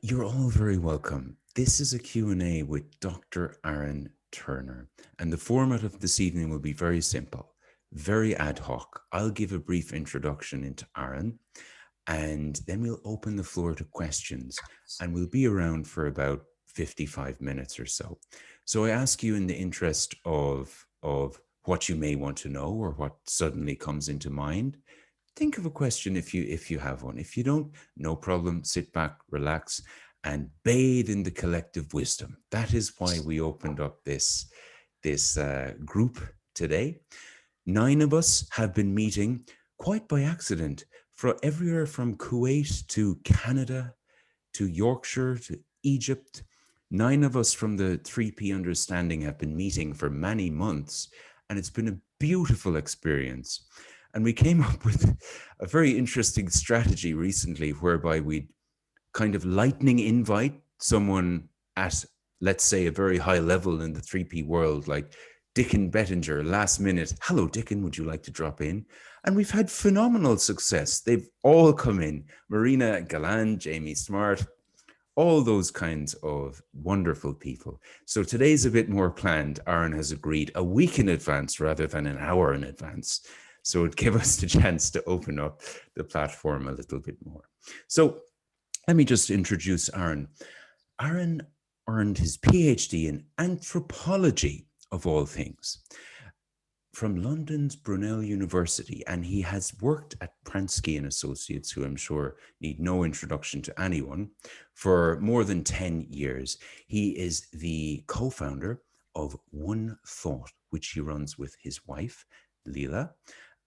You're all very welcome. This is a Q&A with Dr. Aaron Turner, and the format of this evening will be very simple, very ad hoc. I'll give a brief introduction into Aaron, and then we'll open the floor to questions, and we'll be around for about 55 minutes or so. So I ask you, in the interest of what you may want to know or what suddenly comes into mind, think of a question if you have one. If you don't, no problem. Sit back, relax, and bathe in the collective wisdom. That is why we opened up this group today. 9 of us have been meeting quite by accident, for everywhere from Kuwait to Canada to Yorkshire to Egypt. 9 of us from the 3P Understanding have been meeting for many months, and it's been a beautiful experience. And we came up with a very interesting strategy recently, whereby we'd kind of lightning invite someone at, let's say, a very high level in the 3P world, like Dickon Bettinger, last minute. Hello, Dickon, would you like to drop in? And we've had phenomenal success. They've all come in. Marina Galan, Jamie Smart, all those kinds of wonderful people. So today's a bit more planned. Aaron has agreed a week in advance rather than an hour in advance. So it gave us the chance to open up the platform a little bit more. So let me just introduce Aaron. Aaron earned his PhD in anthropology, of all things, from London's Brunel University, and he has worked at Pransky and Associates, who I'm sure need no introduction to anyone, for more than 10 years. He is the co-founder of One Thought, which he runs with his wife, Leela,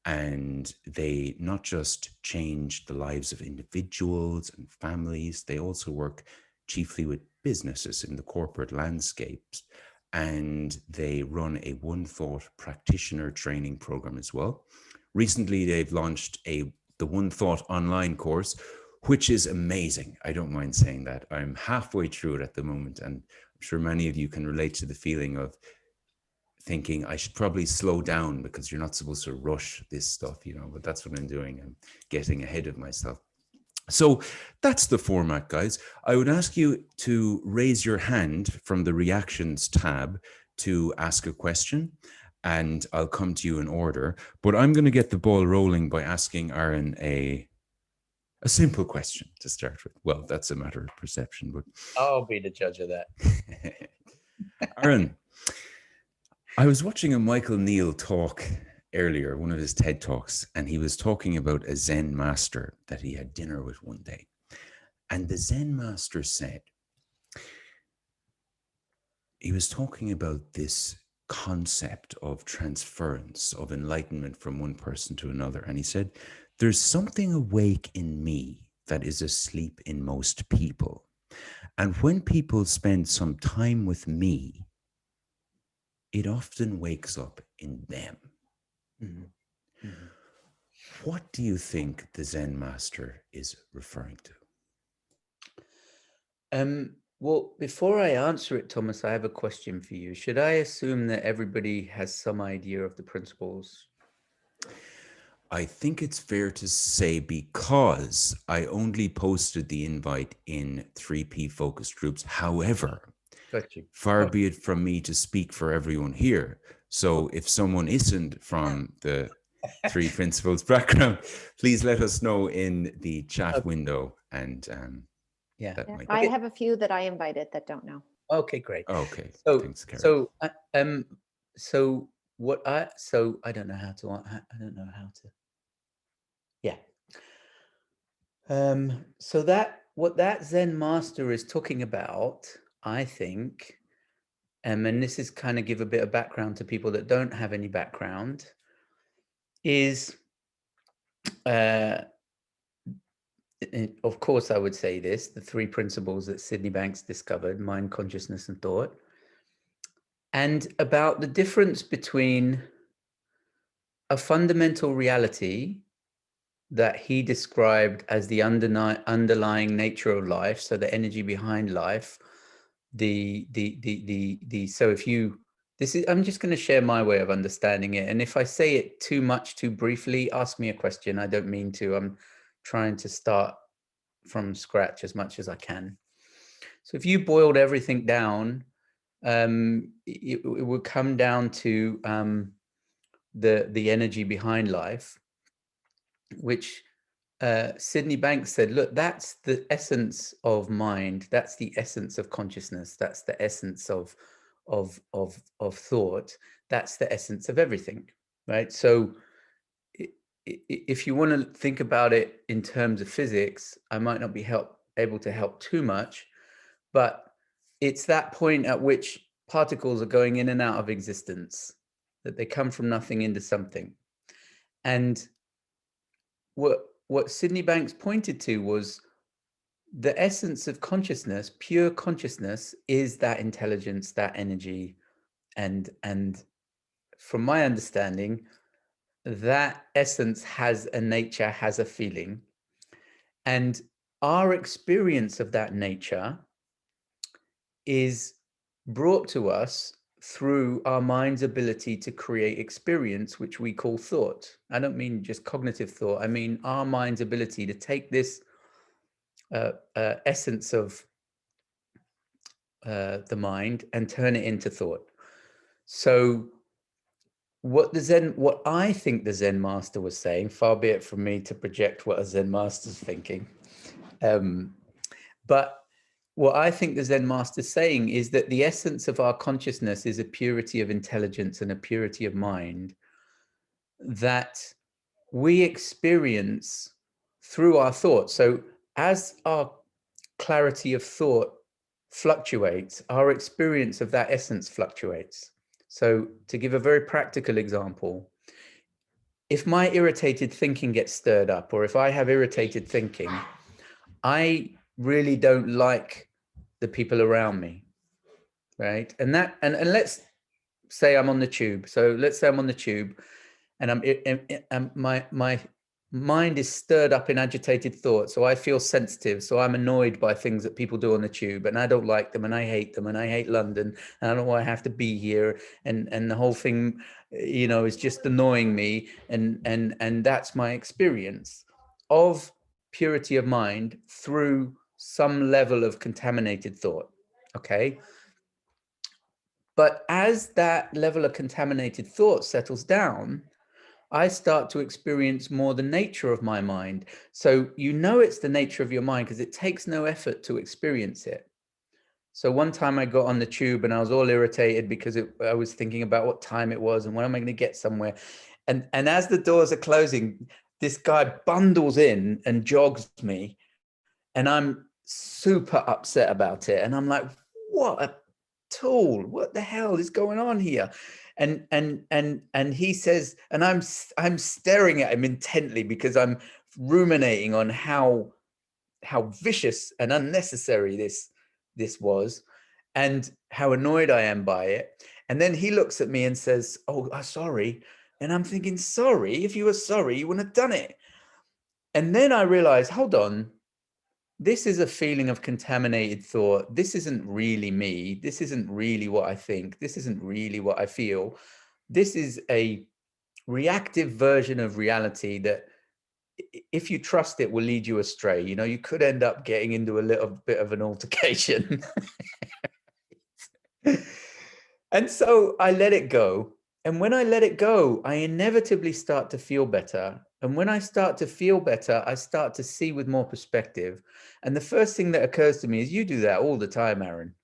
and they not just change the lives of individuals and families, they also work chiefly with businesses in the corporate landscapes. And they run a One Thought practitioner training program as well. Recently, they've launched the One Thought online course, which is amazing. I don't mind saying that. I'm halfway through it at the moment, and I'm sure many of you can relate to the feeling of thinking I should probably slow down because you're not supposed to rush this stuff, but that's what I'm doing. I'm getting ahead of myself. So that's the format, guys. I would ask you to raise your hand from the reactions tab to ask a question, and I'll come to you in order. But I'm going to get the ball rolling by asking Aaron a simple question to start with. Well, that's a matter of perception, but I'll be the judge of that. Aaron, I was watching a Michael Neal talk earlier, one of his TED Talks, and he was talking about a Zen master that he had dinner with one day. And the Zen master said, he was talking about this concept of transference, of enlightenment from one person to another. And he said, there's something awake in me that is asleep in most people. And when people spend some time with me, it often wakes up in them. Mm-hmm. Mm-hmm. What do you think the Zen master is referring to? Well, before I answer it, Thomas, I have a question for you. Should I assume that everybody has some idea of the principles? I think it's fair to say, because I only posted the invite in 3P focused groups. However, Got you. far Okay. be it from me to speak for everyone here. So if someone isn't from the 3 principles background, please let us know in the chat window, and Yeah. that Yeah, might. I have a few that I invited that don't know. Okay, great. Okay, So, thanks, Karen. so I don't know how to. I don't know how to. Yeah. So what that Zen master is talking about, I think, and this is kind of give a bit of background to people that don't have any background, is, of course, I would say this, the 3 principles that Sydney Banks discovered: mind, consciousness, and thought, and about the difference between a fundamental reality that he described as the underlying nature of life, so the energy behind life, so if you, I'm just going to share my way of understanding it, and if I say it too much too briefly, ask me a question. I don't mean to. I'm trying to start from scratch as much as I can. So if you boiled everything down, it would come down to the energy behind life, which Sydney Banks said, look, that's the essence of mind. That's the essence of consciousness. That's the essence of thought. That's the essence of everything, right? So if you want to think about it in terms of physics, I might not be able to help too much, but it's that point at which particles are going in and out of existence, that they come from nothing into something. And what Sydney Banks pointed to was the essence of consciousness, pure consciousness, is that intelligence, that energy. And from my understanding, that essence has a nature, has a feeling. And our experience of that nature is brought to us through our mind's ability to create experience, which we call thought. I don't mean just cognitive thought. I mean our mind's ability to take this essence of the mind and turn it into thought. So what I think the Zen master was saying, far be it from me to project what a Zen master's thinking, but what I think the Zen master is saying is that the essence of our consciousness is a purity of intelligence and a purity of mind that we experience through our thoughts. So as our clarity of thought fluctuates, our experience of that essence fluctuates. So to give a very practical example, if my irritated thinking gets stirred up, or if I have irritated thinking, I really don't like the people around me, right? And let's say I'm on the tube. So let's say I'm on the tube and my mind is stirred up in agitated thought. So I feel sensitive. So I'm annoyed by things that people do on the tube, and I don't like them, and I hate them, and I hate London, and I don't know why I have to be here, and the whole thing, is just annoying me, and that's my experience of purity of mind through some level of contaminated thought. Okay. But as that level of contaminated thought settles down, I start to experience more the nature of my mind. So it's the nature of your mind because it takes no effort to experience it. So one time I got on the tube and I was all irritated because I was thinking about what time it was and when am I going to get somewhere. And as the doors are closing, this guy bundles in and jogs me, and I'm super upset about it. And I'm like, what a tool, what the hell is going on here? And he says, and I'm staring at him intently because I'm ruminating on how vicious and unnecessary this was, and how annoyed I am by it. And then he looks at me and says, oh, sorry. And I'm thinking, sorry? If you were sorry, you wouldn't have done it. And then I realized, hold on, this is a feeling of contaminated thought. This isn't really me. This isn't really what I think. This isn't really what I feel. This is a reactive version of reality that, if you trust it, will lead you astray. You could end up getting into a little bit of an altercation. And so I let it go. And when I let it go, I inevitably start to feel better. And when I start to feel better, I start to see with more perspective. And the first thing that occurs to me is, you do that all the time, Aaron.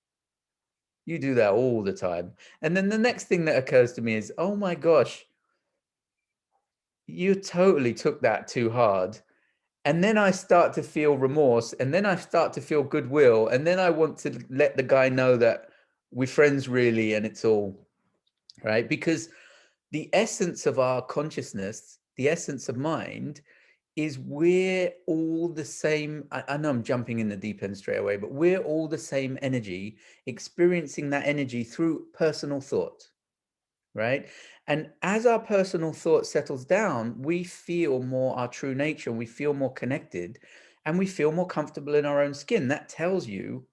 You do that all the time. And then the next thing that occurs to me is, oh my gosh, you totally took that too hard. And then I start to feel remorse, and then I start to feel goodwill. And then I want to let the guy know that we're friends really, and it's all right. Because the essence of our consciousness, the essence of mind, is we're all the same. I know I'm jumping in the deep end straight away, but we're all the same energy, experiencing that energy through personal thought, right? And as our personal thought settles down, we feel more our true nature, and we feel more connected, and we feel more comfortable in our own skin. That tells you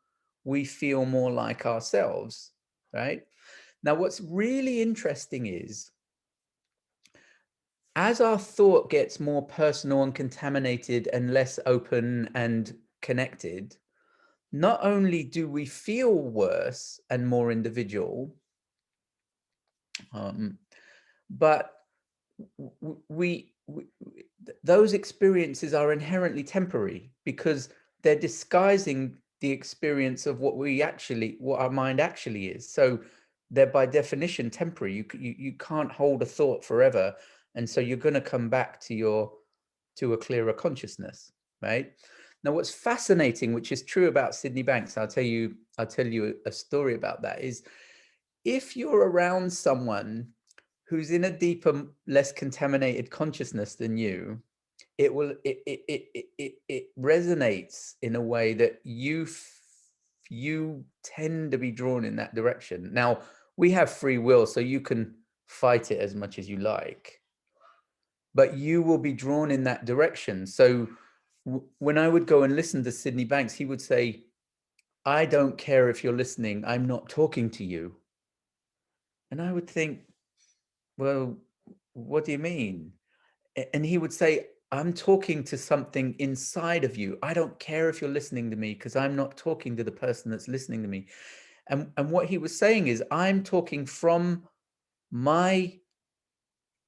we feel more like ourselves, right? Now, what's really interesting is, as our thought gets more personal and contaminated and less open and connected, not only do we feel worse and more individual, but those experiences are inherently temporary because they're disguising the experience of what our mind actually is. So they're by definition temporary. You can't hold a thought forever, and so you're going to come back to a clearer consciousness, right? Now, what's fascinating, which is true about Sydney Banks, I'll tell you a story about that, is if you're around someone who's in a deeper, less contaminated consciousness than you, it resonates in a way that you tend to be drawn in that direction. Now, we have free will, so you can fight it as much as you like, but you will be drawn in that direction. So when I would go and listen to Sydney Banks, he would say, I don't care if you're listening, I'm not talking to you. And I would think, well, what do you mean? And he would say, I'm talking to something inside of you. I don't care if you're listening to me because I'm not talking to the person that's listening to me. And what he was saying is, I'm talking from my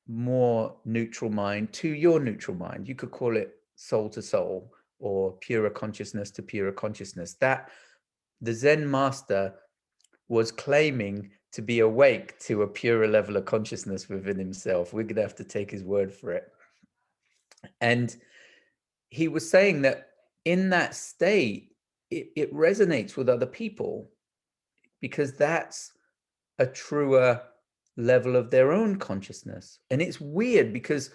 more neutral mind to your neutral mind. You could call it soul to soul or purer consciousness to purer consciousness. That the Zen master was claiming to be awake to a purer level of consciousness within himself. We're going to have to take his word for it. And he was saying that in that state, it resonates with other people because that's a truer level of their own consciousness. And it's weird because,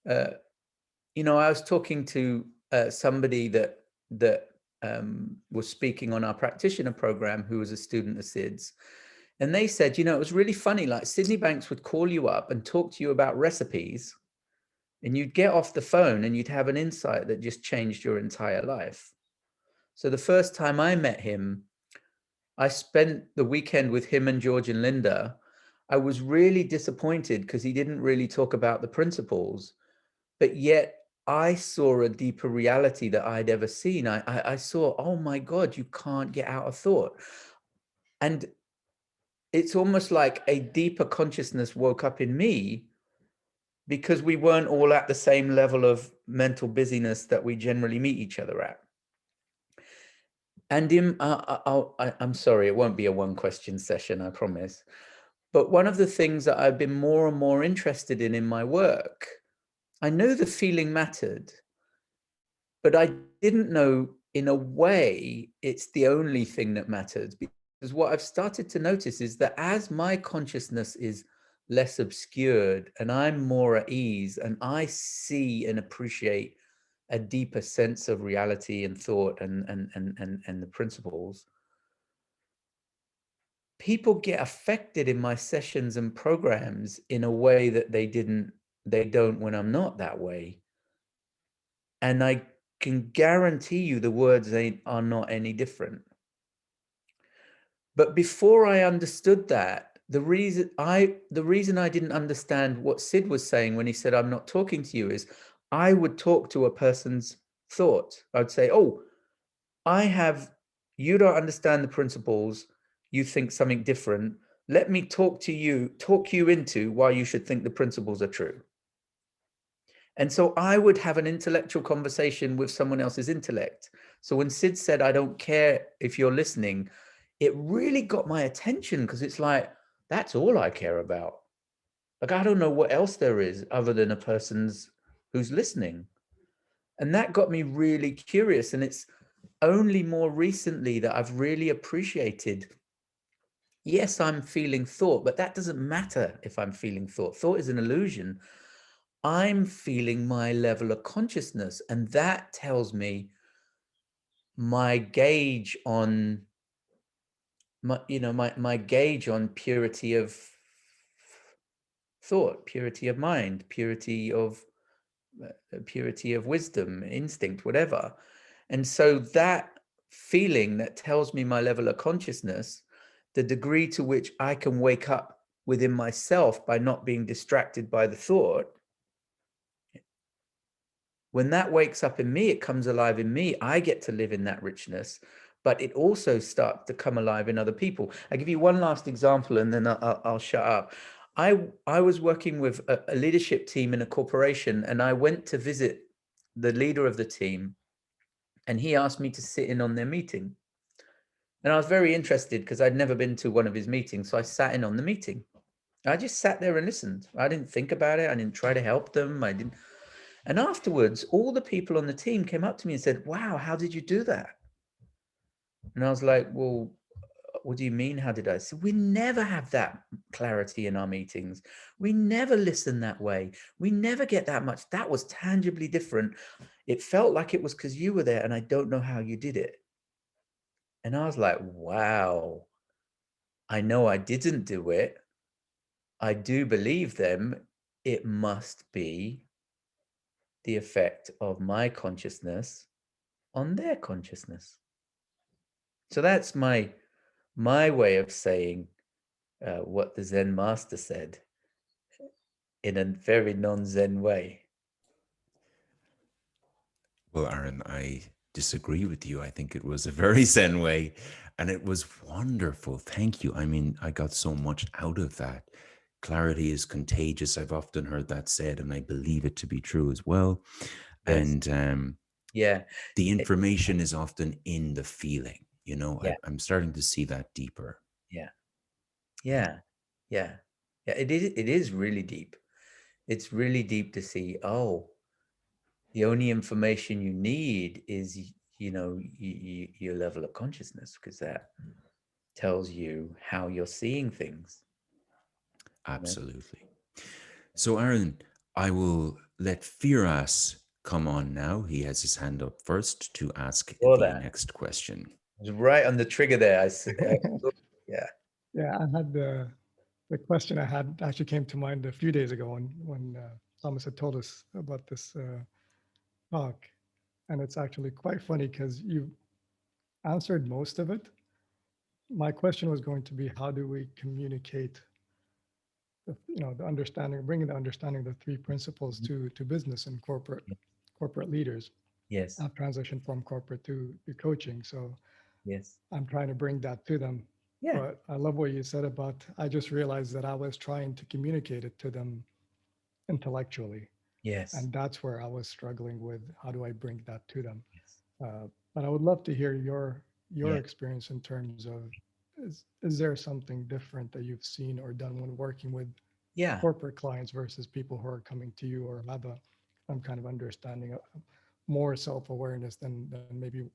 I was talking to somebody that was speaking on our practitioner program who was a student of Sid's. And they said, it was really funny, like Sydney Banks would call you up and talk to you about recipes, and you'd get off the phone and you'd have an insight that just changed your entire life. So the first time I met him, I spent the weekend with him and George and Linda. I was really disappointed because he didn't really talk about the principles, but yet I saw a deeper reality that I'd ever seen. I saw, oh my God, you can't get out of thought. And it's almost like a deeper consciousness woke up in me because we weren't all at the same level of mental busyness that we generally meet each other at. And I'm sorry, it won't be a one question session, I promise. But one of the things that I've been more and more interested in my work, I know the feeling mattered, but I didn't know in a way it's the only thing that matters. Because what I've started to notice is that as my consciousness is less obscured and I'm more at ease and I see and appreciate a deeper sense of reality and thought and the principles, people get affected in my sessions and programs in a way that they don't when I'm not that way. And I can guarantee you the words are not any different. But before I understood that, the reason I didn't understand what Sid was saying when he said, I'm not talking to you, is I would talk to a person's thought. I'd say, oh, you don't understand the principles. You think something different. Let me talk you into why you should think the principles are true. And so I would have an intellectual conversation with someone else's intellect. So when Sid said, I don't care if you're listening, it really got my attention because it's like, that's all I care about. Like, I don't know what else there is other than a person's who's listening. And that got me really curious. And it's only more recently that I've really appreciated, yes, I'm feeling thought, but that doesn't matter if I'm feeling thought. Thought is an illusion. I'm feeling my level of consciousness, and that tells me my gauge on my gauge on purity of thought, purity of mind, purity of wisdom, instinct, whatever. And so that feeling that tells me my level of consciousness, the degree to which I can wake up within myself by not being distracted by the thought, when that wakes up in me, it comes alive in me, I get to live in that richness. but it also starts to come alive in other people. I'll give you one last example and then I'll shut up. I was working with a leadership team in a corporation, and I went to visit the leader of the team, and he asked me to sit in on their meeting. And I was very interested because I'd never been to one of his meetings. So I sat in on the meeting. I just sat there and listened. I didn't think about it. I didn't try to help them. I didn't. And afterwards, all the people on the team came up to me and said, "Wow, how did you do that?" And I was like, "Well, what do you mean? How did I?" So we never have that clarity in our meetings. We never listen that way. We never get that much. That was tangibly different. It felt like it was because you were there, and I don't know how you did it. And I was like, wow, I know I didn't do it. I do believe them. It must be the effect of my consciousness on their consciousness. So that's my way of saying what the Zen master said in a very non-Zen way. Well, Aaron, I disagree with you. I think it was a very Zen way, and it was wonderful. Thank you. I mean, I got so much out of that. Clarity is contagious. I've often heard that said, and I believe it to be true as well. Yes. And Yeah. the information is often in the feeling. Yeah. I'm starting to see that deeper. Yeah. Yeah. Yeah. Yeah. It is really deep. It's really deep to see, oh, the only information you need is, your level of consciousness, because that tells you how you're seeing things. Absolutely. So, Aaron, I will let Firas come on now. He has his hand up first to ask Saw the that. next question. It was right on the trigger there. Yeah. Yeah, I had the question I had actually came to mind a few days ago when Thomas had told us about this talk, and it's actually quite funny because you answered most of it. My question was going to be, how do we communicate the understanding, bringing the understanding of the three principles to business and corporate leaders. Yes. I've transitioned from corporate to coaching, so Yes. I'm trying to bring that to them. Yeah. But I love what you said about, I just realized that I was trying to communicate it to them intellectually. Yes. And that's where I was struggling with, how do I bring that to them? Yes. But I would love to hear your Yeah. experience in terms of, is there something different that you've seen or done when working with Yeah. corporate clients versus people who are coming to you or have some kind of understanding of more self-awareness than maybe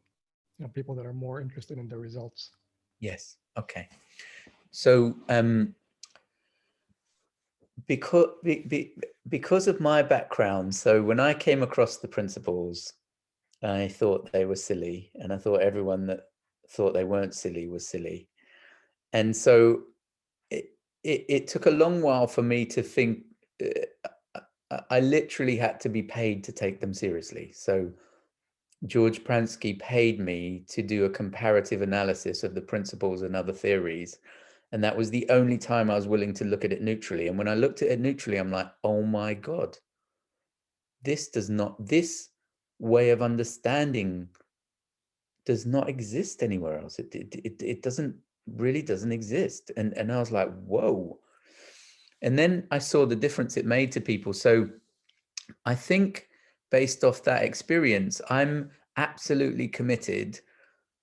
people that are more interested in the results? Yes. Okay. So because of my background, so when I came across the principles, I thought they were silly, and I thought everyone that thought they weren't silly was silly. And so it took a long while for me to think. I literally had to be paid to take them seriously. So George Pransky paid me to do a comparative analysis of the principles and other theories. And that was the only time I was willing to look at it neutrally. And when I looked at it neutrally, I'm like, oh my God, this way of understanding does not exist anywhere else. It really doesn't exist. And I was like, whoa. And then I saw the difference it made to people. So I think based off that experience, I'm absolutely committed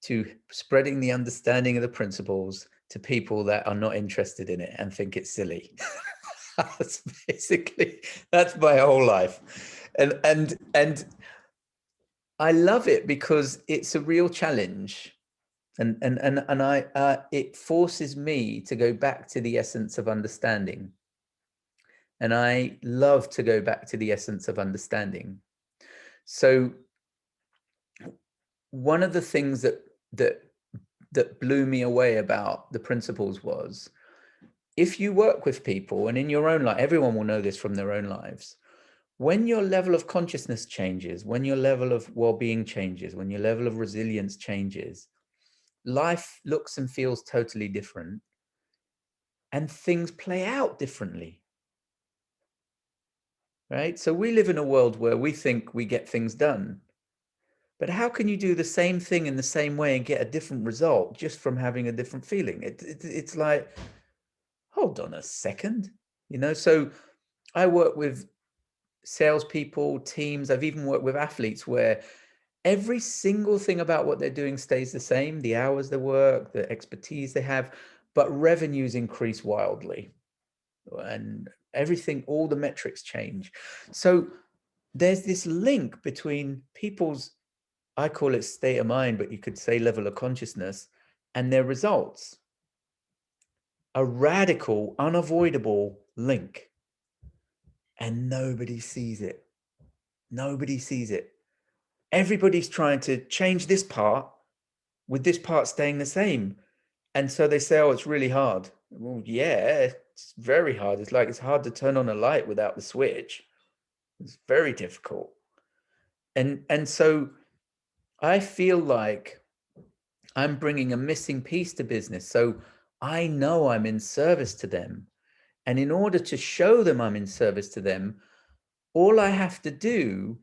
to spreading the understanding of the principles to people that are not interested in it and think it's silly. That's my whole life. And I love it because it's a real challenge. And it forces me to go back to the essence of understanding. And I love to go back to the essence of understanding. So one of the things that blew me away about the principles was, if you work with people, and in your own life, everyone will know this from their own lives, when your level of consciousness changes, when your level of well-being changes, when your level of resilience changes, life looks and feels totally different, and things play out differently. Right? So we live in a world where we think we get things done, But how can you do the same thing in the same way and get a different result just from having a different feeling? It's like, hold on a second, you know? So I work with salespeople, teams. I've even worked with athletes where every single thing about what they're doing stays the same, the hours they work, the expertise they have, but revenues increase wildly. And everything, all the metrics change. So there's this link between people's, I call it state of mind, but you could say level of consciousness, and their results. A radical, unavoidable link. And nobody sees it. Nobody sees it. Everybody's trying to change this part with this part staying the same. And so they say, oh, it's really hard. Well, yeah, it's very hard. It's like, it's hard to turn on a light without the switch. It's very difficult. And so I feel like I'm bringing a missing piece to business. So I know I'm in service to them. And in order to show them I'm in service to them, all I have to do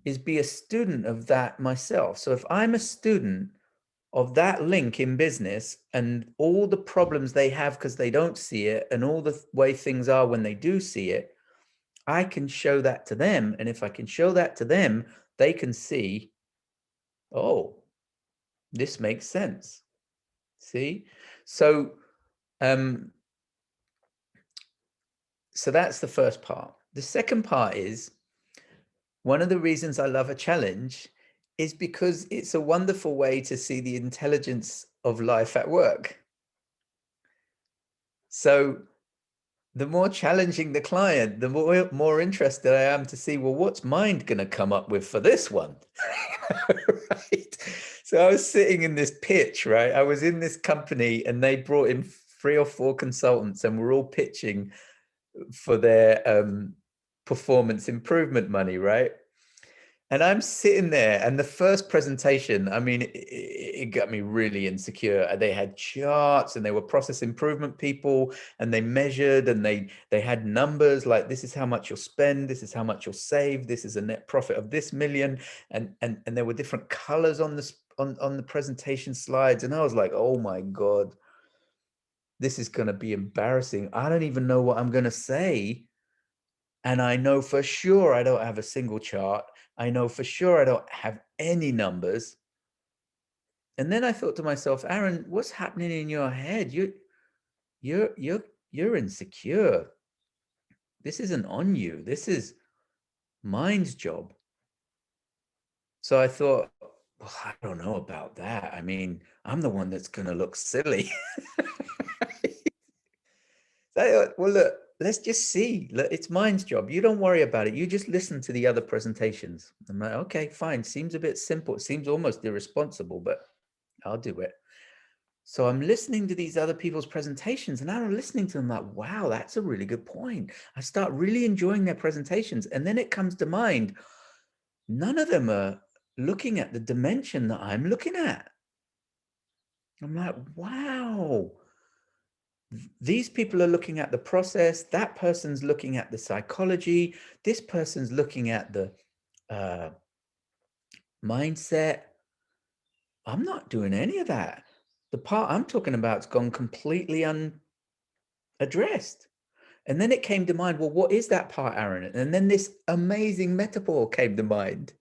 is be a student of that myself. So if I'm a student of that link in business and all the problems they have because they don't see it and all the way things are when they do see it, I can show that to them. And if I can show that to them, they can see, oh, this makes sense. See? So, so that's the first part. The second part is, one of the reasons I love a challenge is because it's a wonderful way to see the intelligence of life at work. So the more challenging the client, the more interested I am to see, well, what's mind going to come up with for this one? Right? So I was sitting in this pitch, right? I was in this company and they brought in 3 or 4 consultants and we're all pitching for their performance improvement money, right? And I'm sitting there, and the first presentation, I mean, it got me really insecure. They had charts, and they were process improvement people, and they measured, and they had numbers like, this is how much you'll spend, this is how much you'll save, this is a net profit of this million, and there were different colors on the presentation slides, and I was like, oh my God, this is going to be embarrassing. I don't even know what I'm going to say. And I know for sure I don't have a single chart. I know for sure I don't have any numbers. And then I thought to myself, Aaron, what's happening in your head? You're insecure. This isn't on you. This is mind's job. So I thought, well, I don't know about that. I mean, I'm the one that's going to look silly. So I thought, well, look, let's just see. Look, it's mind's job. You don't worry about it. You just listen to the other presentations. I'm like, okay, fine. Seems a bit simple. It seems almost irresponsible, but I'll do it. So I'm listening to these other people's presentations and I'm listening to them like, wow, that's a really good point. I start really enjoying their presentations. And then it comes to mind, none of them are looking at the dimension that I'm looking at. I'm like, wow. These people are looking at the process. That person's looking at the psychology. This person's looking at the mindset. I'm not doing any of that. The part I'm talking about's gone completely unaddressed. And then it came to mind, well, what is that part, Aaron? And then this amazing metaphor came to mind.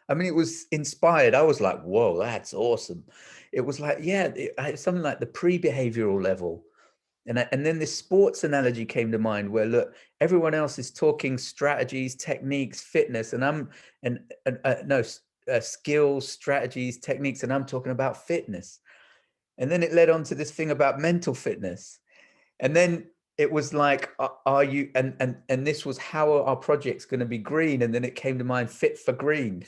I mean, it was inspired. I was like, whoa, that's awesome. It was like, yeah, something like the pre-behavioral level. And then this sports analogy came to mind where, look, everyone else is talking strategies, techniques, fitness, and skills, strategies, techniques, and I'm talking about fitness. And then it led on to this thing about mental fitness. And then it was like, are you, and this was how our project's going to be green. And then it came to mind, fit for green.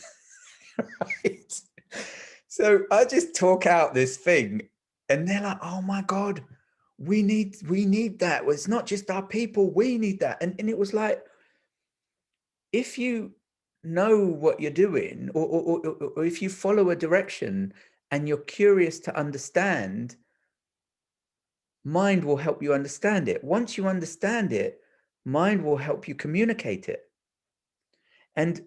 Right? So I just talk out this thing and they're like, oh my God, we need that. Well, it's not just our people, we need that. And it was like, if you know what you're doing, or if you follow a direction and you're curious to understand, mind will help you understand it. Once you understand it, mind will help you communicate it. And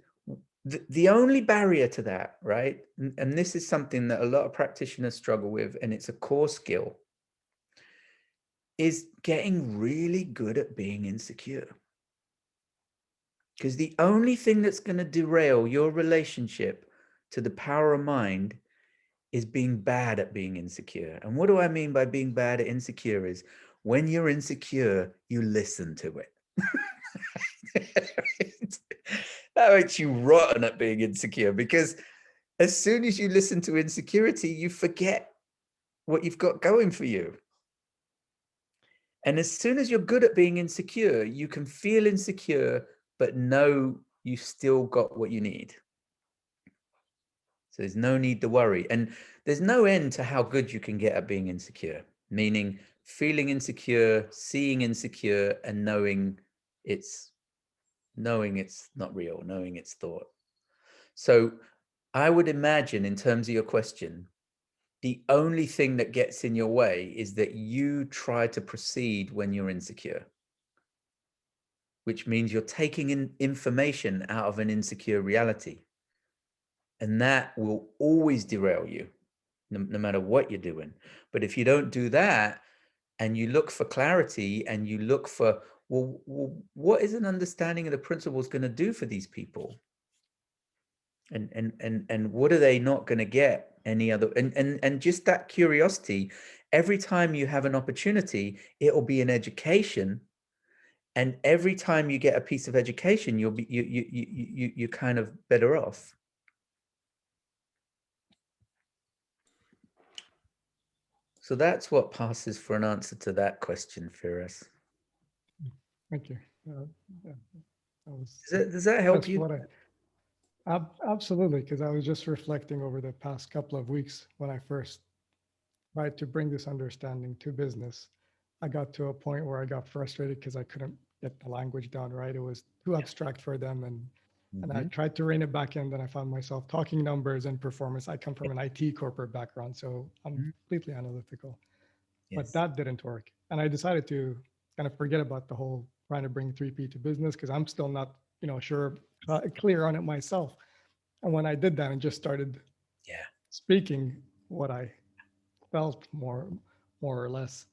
the only barrier to that, right? And this is something that a lot of practitioners struggle with, and it's a core skill, is getting really good at being insecure. Because the only thing that's going to derail your relationship to the power of mind is being bad at being insecure. And what do I mean by being bad at insecure is when you're insecure, you listen to it. That makes you rotten at being insecure, because as soon as you listen to insecurity, you forget what you've got going for you. And as soon as you're good at being insecure, you can feel insecure, but know you still got what you need. So there's no need to worry. And there's no end to how good you can get at being insecure, meaning feeling insecure, seeing insecure, and knowing it's not real, knowing it's thought. So I would imagine, in terms of your question, the only thing that gets in your way is that you try to proceed when you're insecure, which means you're taking in information out of an insecure reality. And that will always derail you, no matter what you're doing. But if you don't do that, and you look for clarity, and you look for, well, what is an understanding of the principles going to do for these people? And what are they not going to get any other? And just that curiosity, every time you have an opportunity, it'll be an education. And every time you get a piece of education, you'll be you kind of better off. So that's what passes for an answer to that question, Firas. Thank you. Yeah, Does that help that's you? what absolutely, because I was just reflecting over the past couple of weeks when I first tried to bring this understanding to business. I got to a point where I got frustrated because I couldn't get the language down right. It was too abstract for them, and I tried to rein it back in. Then I found myself talking numbers and performance. I come from an IT corporate background, so I'm completely analytical. But Yes. that didn't work. And I decided to kind of forget about the whole trying to bring 3P to business because I'm still not, sure, clear on it myself. And when I did that and just started speaking what I felt more or less,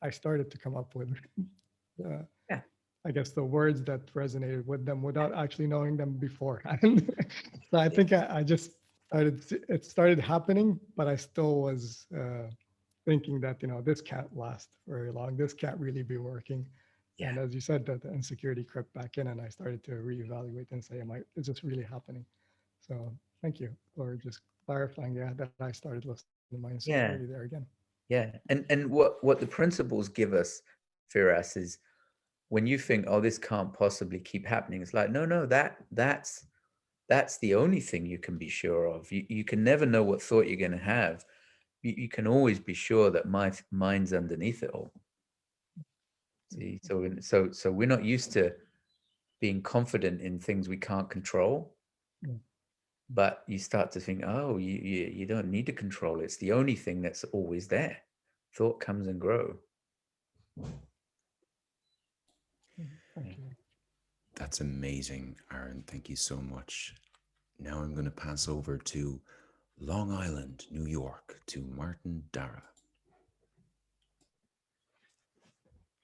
I started to come up with, I guess, the words that resonated with them without actually knowing them beforehand. So I think I just it started happening, but I still was thinking that, this can't last very long. This can't really be working. Yeah. And as you said, that the insecurity crept back in, and I started to reevaluate and say, is this really happening? So thank you for just clarifying, that I started listening to my insecurity there again. Yeah. And what the principles give us, Firas, is when you think, oh, this can't possibly keep happening, it's like, no, that's the only thing you can be sure of. You can never know what thought you're going to have. You can always be sure that my mind's underneath it all. See, so we're not used to being confident in things we can't control. But you start to think, oh, you don't need to control it. It's the only thing that's always there. Thought comes and grow. Thank you. That's amazing, Aaron. Thank you so much. Now I'm going to pass over to Long Island, New York, to Martin Dara.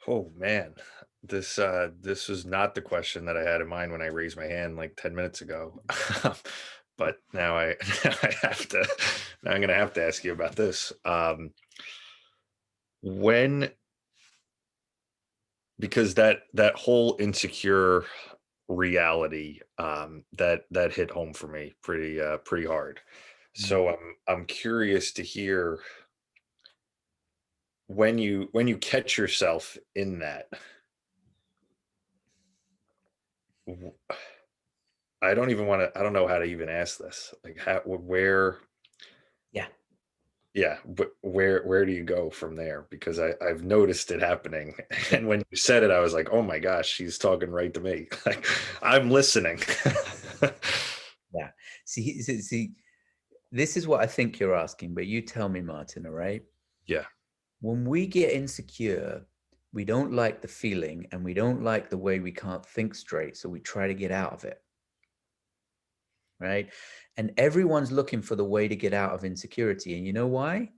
Oh man, this was not the question that I had in mind when I raised my hand like 10 minutes ago. But now I now I'm gonna have to ask you about this. Because that whole insecure reality that hit home for me pretty hard. So I'm curious to hear when you catch yourself in that. I don't know how to even ask this. Like where where do you go from there? Because I've noticed it happening. And when you said it, I was like, oh my gosh, she's talking right to me. Like, I'm listening. Yeah. See, this is what I think you're asking, but you tell me, Martin, all right? Yeah. When we get insecure, we don't like the feeling, and we don't like the way we can't think straight. So we try to get out of it. right? And everyone's looking for the way to get out of insecurity. And you know why?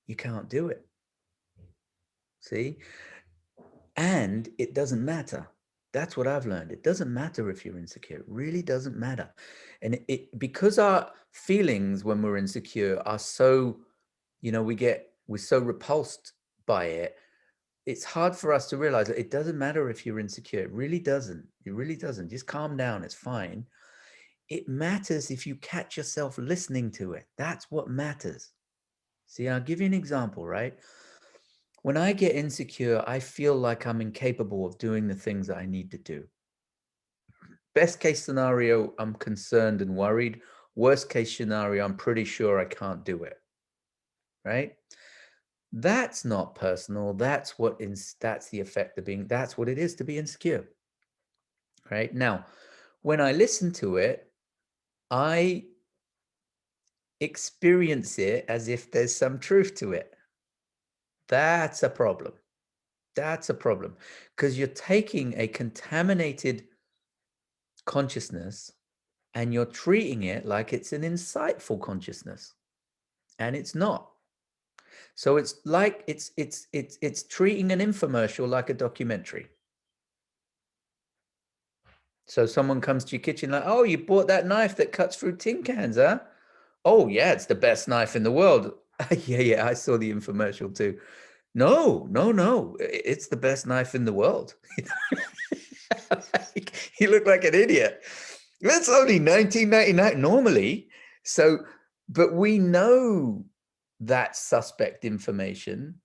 You can't do it. See? And it doesn't matter. That's what I've learned. It doesn't matter if you're insecure. It really doesn't matter. And it because our feelings when we're insecure are so, we're so repulsed by it. It's hard for us to realize that it doesn't matter if you're insecure. It really doesn't. It really doesn't. Just calm down. It's fine. It matters if you catch yourself listening to it. That's what matters. See, I'll give you an example, right? When I get insecure, I feel like I'm incapable of doing the things that I need to do. Best case scenario, I'm concerned and worried. Worst case scenario, I'm pretty sure I can't do it. Right? That's not personal. That's the effect of being, that's what it is to be insecure. Right? Now, when I listen to it, I experience it as if there's some truth to it. That's a problem. That's a problem, because you're taking a contaminated consciousness and you're treating it like it's an insightful consciousness, and it's not. So it's like it's treating an infomercial like a documentary. So someone comes to your kitchen like, oh, you bought that knife that cuts through tin cans, huh? Oh yeah, it's the best knife in the world. Yeah, I saw the infomercial too. No, it's the best knife in the world. You look like an idiot. That's only $19.99 normally. So, but we know that suspect information.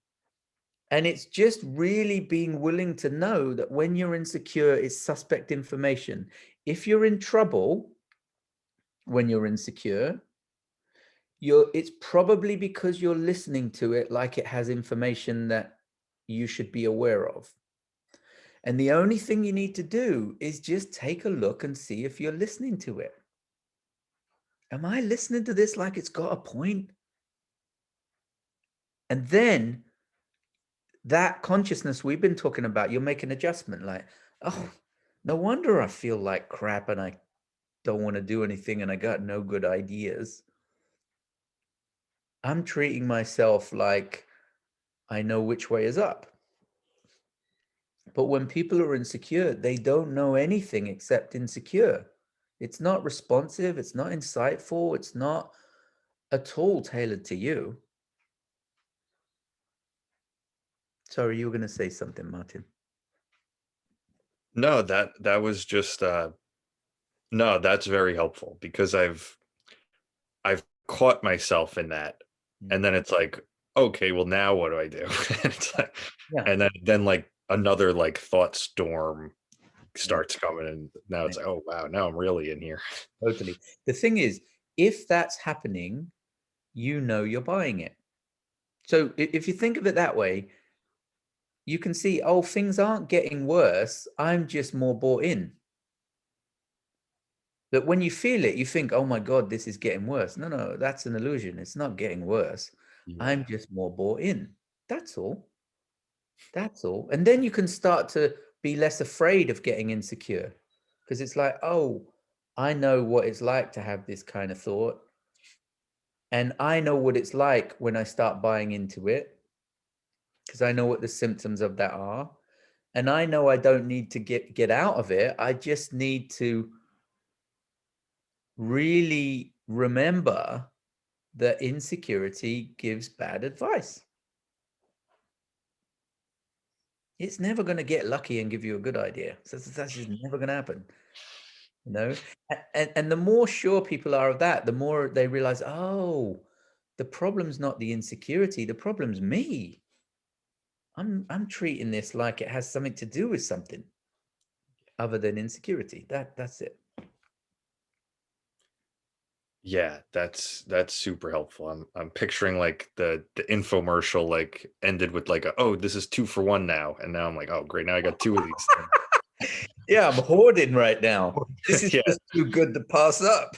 And it's just really being willing to know that when you're insecure, it's suspect information. If you're in trouble when you're insecure, it's probably because you're listening to it like it has information that you should be aware of. And the only thing you need to do is just take a look and see if you're listening to it. Am I listening to this like it's got a point? And then that consciousness we've been talking about, you'll make an adjustment like, oh, no wonder I feel like crap and I don't want to do anything and I got no good ideas. I'm treating myself like I know which way is up. But when people are insecure, they don't know anything except insecure. It's not responsive. It's not insightful. It's not at all tailored to you. Sorry, you were going to say something, Martin. No, that was just no, that's very helpful, because I've caught myself in that. And then it's like, okay, well now what do I do? And it's like, Yeah. and then like another like thought storm starts coming, and now it's like, oh wow, now I'm really in here. Totally. The thing is, if that's happening, you know you're buying it. So if you think of it that way, you can see, oh, things aren't getting worse. I'm just more bought in. But when you feel it, you think, oh my God, this is getting worse. No, that's an illusion. It's not getting worse. Yeah. I'm just more bought in. That's all. That's all. And then you can start to be less afraid of getting insecure, because it's like, oh, I know what it's like to have this kind of thought. And I know what it's like when I start buying into it, because I know what the symptoms of that are. And I know I don't need to get out of it. I just need to really remember that insecurity gives bad advice. It's never going to get lucky and give you a good idea. So that's just never going to happen. You know, and the more sure people are of that, the more they realize, oh, the problem's not the insecurity, the problem's me. I'm treating this like it has something to do with something other than insecurity. That's it. Yeah, that's super helpful. I'm picturing like the infomercial like ended with like oh, this is 2 for 1 now, and now I'm like, oh great, now I got 2 of these things. Yeah, I'm hoarding right now. This is Yeah. just too good to pass up.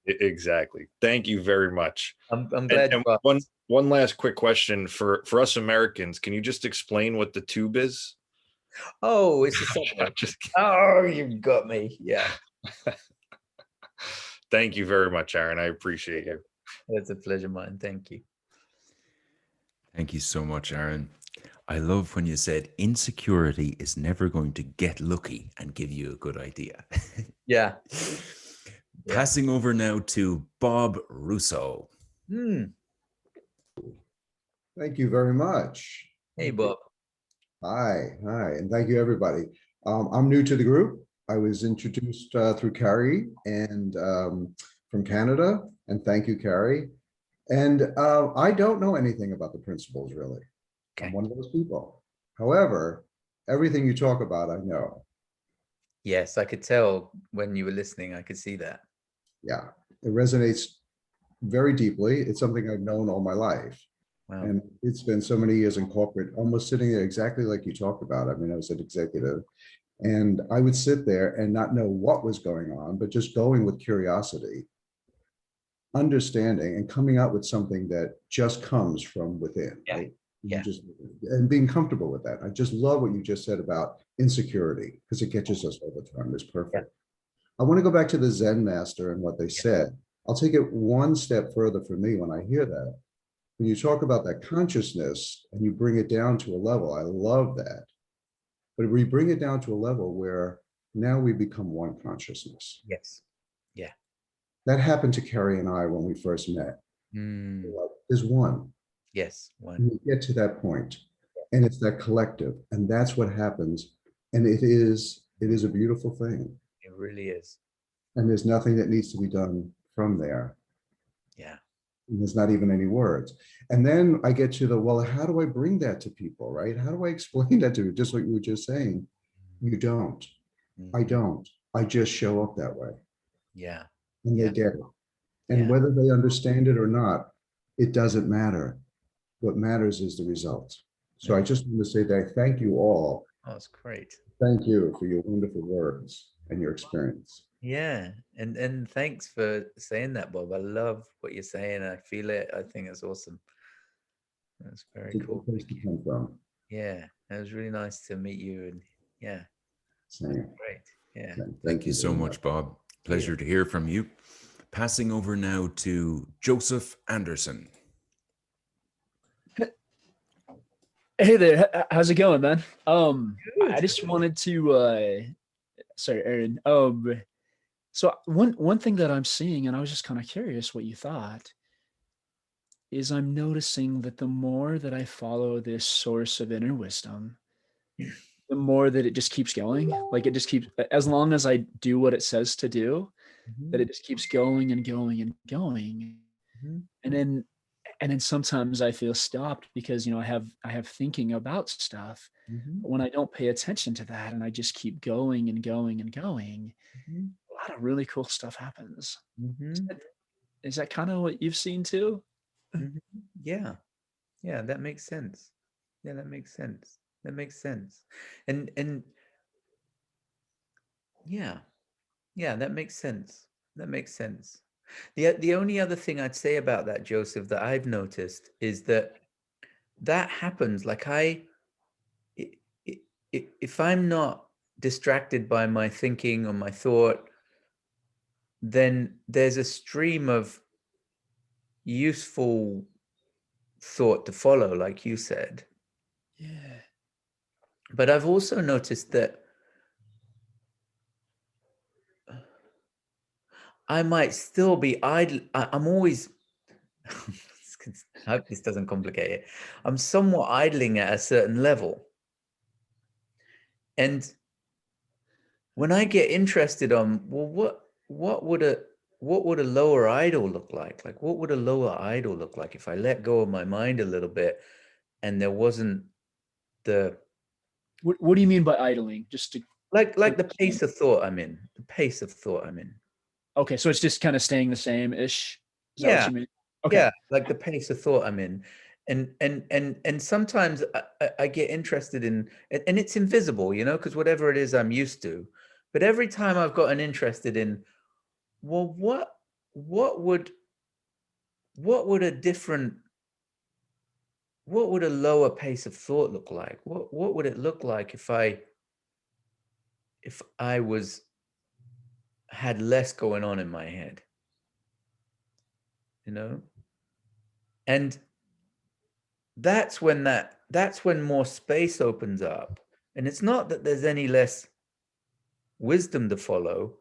Exactly. Thank you very much. I'm glad. And one last quick question for us Americans. Can you just explain what the tube is? Oh, it's a subway. Just Oh, you got me. Yeah. Thank you very much, Aaron. I appreciate you. It's a pleasure, mine. Thank you. Thank you so much, Aaron. I love when you said insecurity is never going to get lucky and give you a good idea. Yeah. Yeah. Passing over now to Bob Russo. Thank you very much. Hey, Bob. Hi, and thank you, everybody. I'm new to the group. I was introduced through Carrie and from Canada, and thank you, Carrie. And I don't know anything about the principles, really. Okay. I'm one of those people. However, everything you talk about, I know. Yes, I could tell when you were listening. I could see that. Yeah, it resonates very deeply. It's something I've known all my life. Wow. And it's been so many years in corporate, almost sitting there exactly like you talked about. I mean, I was an executive and I would sit there and not know what was going on, but just going with curiosity, understanding and coming out with something that just comes from within, Yeah. right? Yeah. And being comfortable with that. I just love what you just said about insecurity because it catches us all the time. It's perfect. Yeah. I want to go back to the Zen master and what they said. I'll take it one step further for me when I hear that. When you talk about that consciousness and you bring it down to a level, I love that. But we bring it down to a level where now we become one consciousness. Yes. Yeah. That happened to Carrie and I when we first met. There's one. Yes. One. And you get to that point, and it's that collective, and that's what happens. And it is a beautiful thing. It really is. And there's nothing that needs to be done from there. Yeah. And there's not even any words. And then I get to the, well, how do I bring that to people, right? How do I explain that to you? Just like you were just saying, you don't. I don't. I just show up that way. Yeah. And they get it. And whether they understand it or not, it doesn't matter. What matters is the result. So I just want to say that thank you all. Oh, that's great. Thank you for your wonderful words and your experience. Yeah. And thanks for saying that, Bob. I love what you're saying. I feel it. I think it's awesome. That's very It's a cool. good place to come from. Yeah. It was really nice to meet you. And yeah. Same. Great. Yeah. Thank you so much, Bob. Pleasure to hear from you. Passing over now to Joseph Anderson. Hey there, how's it going, man? I just wanted to sorry, Aaron. So one thing that I'm seeing, and I was just kind of curious what you thought, is I'm noticing that the more that I follow this source of inner wisdom, the more that it just keeps going. Like it just keeps, as long as I do what it says to do, that it just keeps going and going and going. And then sometimes I feel stopped because, you know, I have thinking about stuff, but when I don't pay attention to that and I just keep going and going and going, a lot of really cool stuff happens. Is that kind of what you've seen too? Yeah. Yeah, that makes sense. Yeah, that makes sense. That makes sense. And yeah, that makes sense. That makes sense. The only other thing I'd say about that, Joseph, that I've noticed is that happens. Like if I'm not distracted by my thinking or my thought, then there's a stream of useful thought to follow, like you said. Yeah. But I've also noticed that I might still be idle. I'm always, I hope this doesn't complicate it. I'm somewhat idling at a certain level. And when I get interested on, well, what would a lower idol look like? Like, what would a lower idol look like if I let go of my mind a little bit and there wasn't the... What do you mean by idling? Just to like the pace of thought I'm in. The pace of thought I'm in. Okay, so it's just kind of staying the same-ish. Is that Yeah. what you mean? Okay. Yeah, like the pace of thought I'm in. And sometimes I get interested in, and it's invisible, you know, because whatever it is I'm used to. But every time I've gotten interested in, well, what would a lower pace of thought look like? What would it look like if I was had less going on in my head, and that's when more space opens up. And it's not that there's any less wisdom to follow.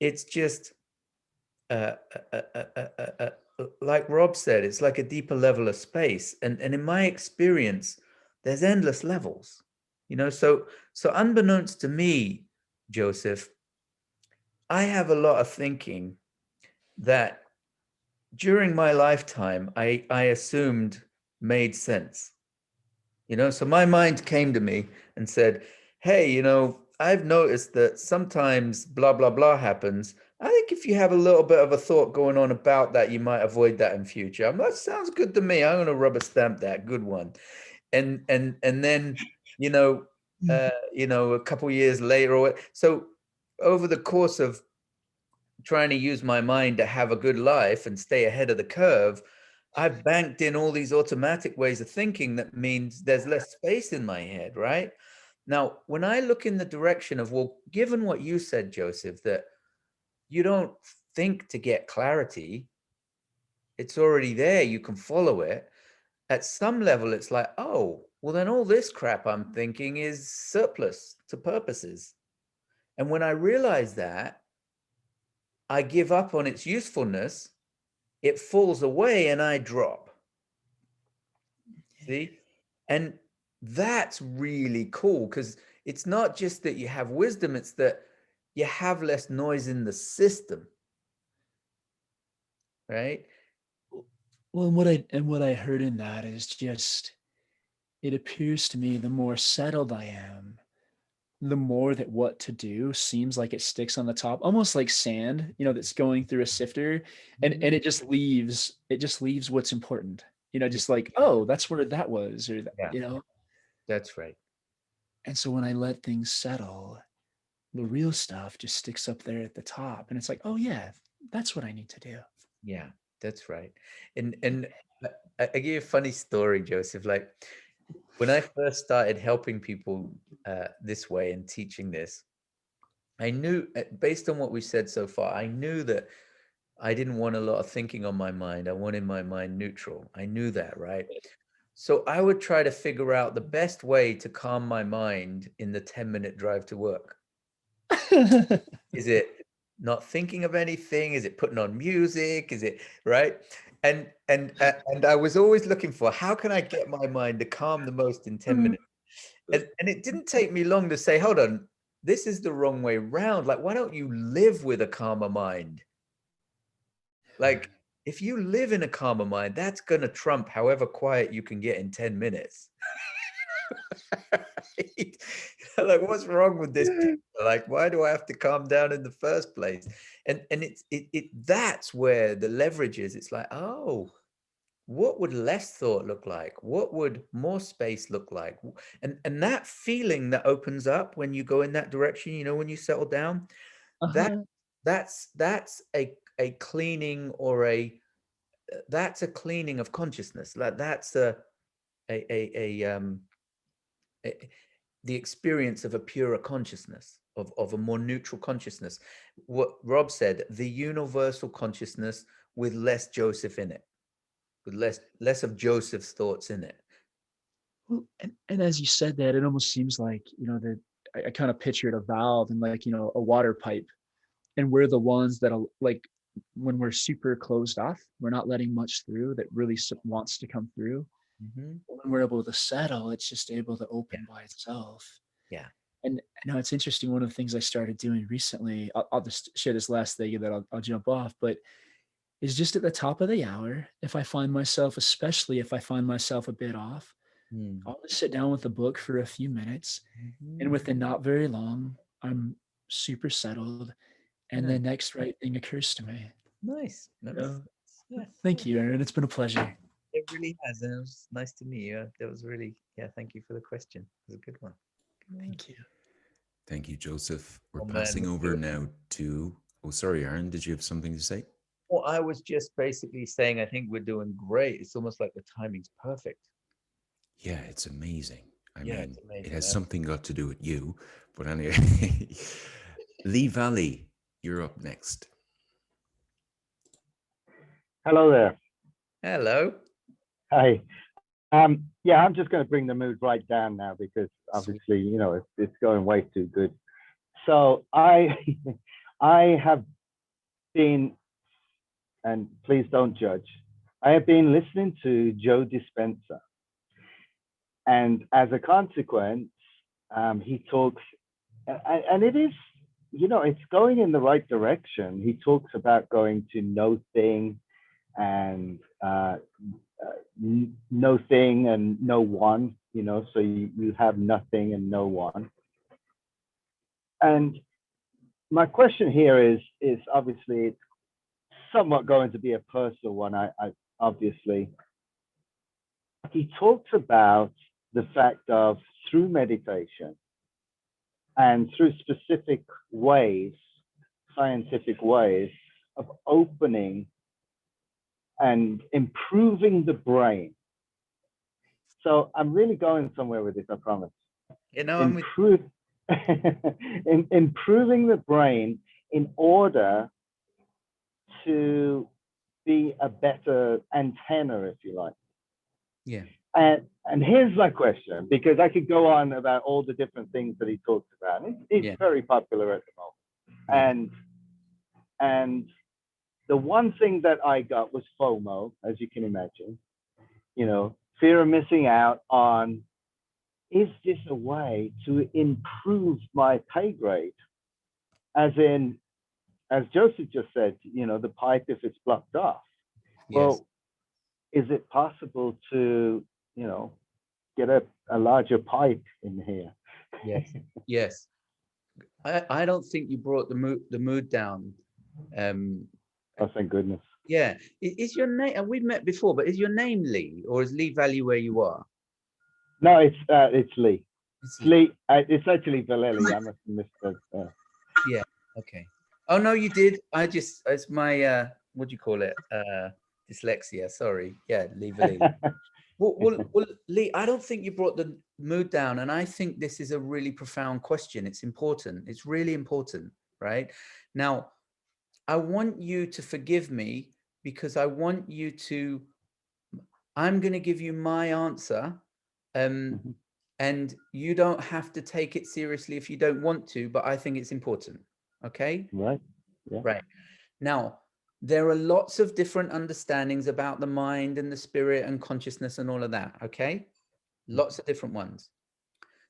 It's just like Rob said, it's like a deeper level of space. And in my experience, there's endless levels, so unbeknownst to me, Joseph, I have a lot of thinking that during my lifetime, I assumed made sense. So my mind came to me and said, hey, I've noticed that sometimes blah, blah, blah happens. I think if you have a little bit of a thought going on about that, you might avoid that in future. That sounds good to me. I'm going to rubber stamp that. Good one. And then, a couple of years later, so over the course of trying to use my mind to have a good life and stay ahead of the curve, I've banked in all these automatic ways of thinking that means there's less space in my head, right? Now, when I look in the direction of, well, given what you said, Joseph, that you don't think to get clarity, it's already there, you can follow it. At some level, it's like, oh, well, then all this crap I'm thinking is surplus to purposes. And when I realize that, I give up on its usefulness, it falls away and I drop. See? And that's really cool, because it's not just that you have wisdom, it's that you have less noise in the system. Right? Well, and what I heard in that is just, it appears to me the more settled I am, the more that what to do seems like it sticks on the top, almost like sand, that's going through a sifter, and it just leaves what's important, just like, oh, that's where that was, or that, Yeah. That's right. And so when I let things settle, the real stuff just sticks up there at the top, and it's like, oh yeah, that's what I need to do. Yeah, that's right. And I give you a funny story, Joseph. Like, when I first started helping people this way and teaching this, I knew, based on what we said so far, I knew that I didn't want a lot of thinking on my mind. I wanted my mind neutral. I knew that, right? So I would try to figure out the best way to calm my mind in the 10-minute drive to work. Is it not thinking of anything? Is it putting on music? Is it right? And I was always looking for, how can I get my mind to calm the most in 10 minutes? And it didn't take me long to say, hold on, this is the wrong way round. Like, why don't you live with a calmer mind? Like, if you live in a calmer mind, that's going to trump however quiet you can get in 10 minutes. Like, what's wrong with this people? Like, why do I have to calm down in the first place? And that's where the leverage is. It's like, oh, what would less thought look like? What would more space look like? And that feeling that opens up when you go in that direction, when you settle down, that's a cleaning, or that's a cleaning of consciousness. Like, that's the experience of a purer consciousness, of a more neutral consciousness. What Rob said, the universal consciousness with less Joseph in it, with less of Joseph's thoughts in it. Well, and as you said that, it almost seems like, that I kind of pictured a valve and, like, a water pipe, and we're the ones that are, like, when we're super closed off, we're not letting much through that really wants to come through. Mm-hmm. When we're able to settle, it's just able to open by itself. Yeah. And it's interesting. One of the things I started doing recently, I'll just share this last thing and then I'll jump off, but is just at the top of the hour, especially if I find myself a bit off, I'll just sit down with a book for a few minutes, and within not very long, I'm super settled, and the next right thing occurs to me. Nice. Yeah. Thank you, Aaron. It's been a pleasure. It really has. And it was nice to meet you. That was really, thank you for the question. It was a good one. Thank you. Thank you, Joseph. We're passing over now to, sorry, Aaron, did you have something to say? Well, I was just basically saying, I think we're doing great. It's almost like the timing's perfect. Yeah, it's amazing. I mean, it's amazing, it has something got to do with you, but anyway, Lee Valley, you're up next. Hello there. Hello. Hi. Yeah, I'm just going to bring the mood right down now because obviously, you know, it's going way too good. So I have been, and please don't judge, I have been listening to Joe Dispenza. And as a consequence, he talks, and it is, you know, it's going in the right direction. He talks about going to no thing and no thing and no one, you know, so you have nothing and no one. And my question here is obviously it's somewhat going to be a personal one. I obviously, he talks about the fact of through meditation and through specific ways, scientific ways of opening and improving the brain. So I'm really going somewhere with this, I promise. You know, I'm with improving the brain in order to be a better antenna, if you like. yeah. And here's my question, because I could go on about all the different things that he talks about. It's Yeah. very popular at the moment. Yeah. And the one thing that I got was FOMO, as you can imagine, you know, fear of missing out on, is this a way to improve my pay grade? As in, as Joseph just said, you know, the pipe, if it's blocked off. Yes. Well, is it possible to, you know, get a larger pipe in here? Yes. Yes. I don't think you brought the mood down. Oh, thank goodness. Yeah. Is your name, and we've met before, but is your name Lee, or is Lee Valley where you are? No, it's Lee. It's Lee. It's actually Valeli. I must have missed that. Yeah. Okay. Oh no, you did. It's my what do you call it? Dyslexia. Sorry. Yeah, Lee Valley. Well, Lee, I don't think you brought the mood down, and I think this is a really profound question. It's important. It's really important, right? Now, I want you to forgive me because I want you to. I'm going to give you my answer, and you don't have to take it seriously if you don't want to, but I think it's important. Okay? Right. Yeah. Right. Now, there are lots of different understandings about the mind and the spirit and consciousness and all of that. Okay? Lots of different ones.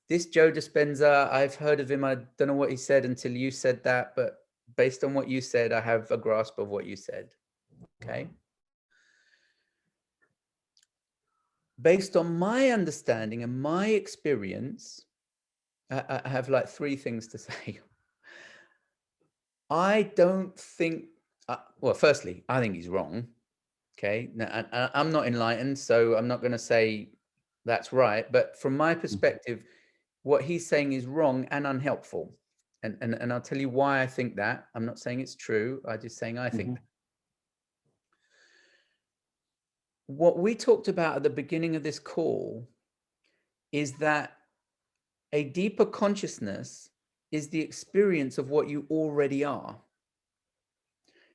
This Joe Dispenza, I've heard of him. I don't know what he said until you said that, but based on what you said, I have a grasp of what you said. Okay? Based on my understanding and my experience, I have like three things to say. I don't think, well, firstly, I think he's wrong. Okay. Now, I'm not enlightened, so I'm not going to say that's right. But from my perspective, what he's saying is wrong and unhelpful. And I'll tell you why I think that. I'm not saying it's true. I'm just saying I think that. What we talked about at the beginning of this call is that a deeper consciousness is the experience of what you already are.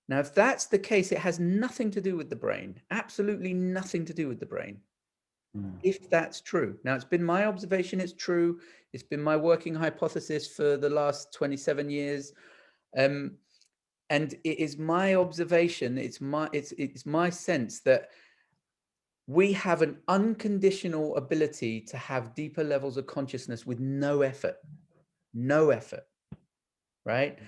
Now, if that's the case, it has nothing to do with the brain, absolutely nothing to do with the brain. If that's true. Now, it's been my observation, it's true. It's been my working hypothesis for the last 27 years. And it is my observation, it's my sense that we have an unconditional ability to have deeper levels of consciousness with no effort, right?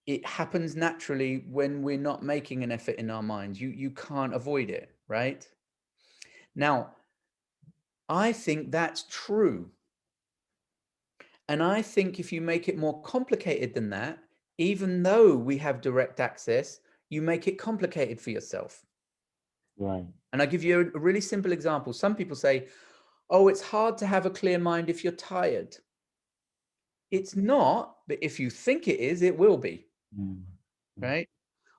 It happens naturally when we're not making an effort in our minds. You can't avoid it, right? Now, I think that's true. And I think if you make it more complicated than that, even though we have direct access, you make it complicated for yourself. Right. And I'll give you a really simple example. Some people say, oh, it's hard to have a clear mind if you're tired. It's not, but if you think it is, it will be, right?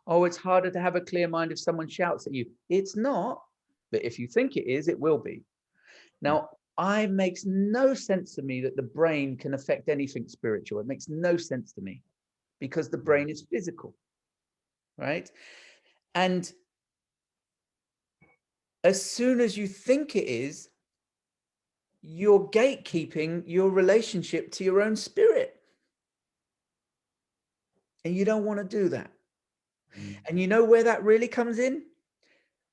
Oh, it's harder to have a clear mind if someone shouts at you. It's not, but if you think it is, it will be. Now, it makes no sense to me that the brain can affect anything spiritual. It makes no sense to me. because the brain is physical, right? And as soon as you think it is, you're gatekeeping your relationship to your own spirit. And you don't want to do that. And you know where that really comes in?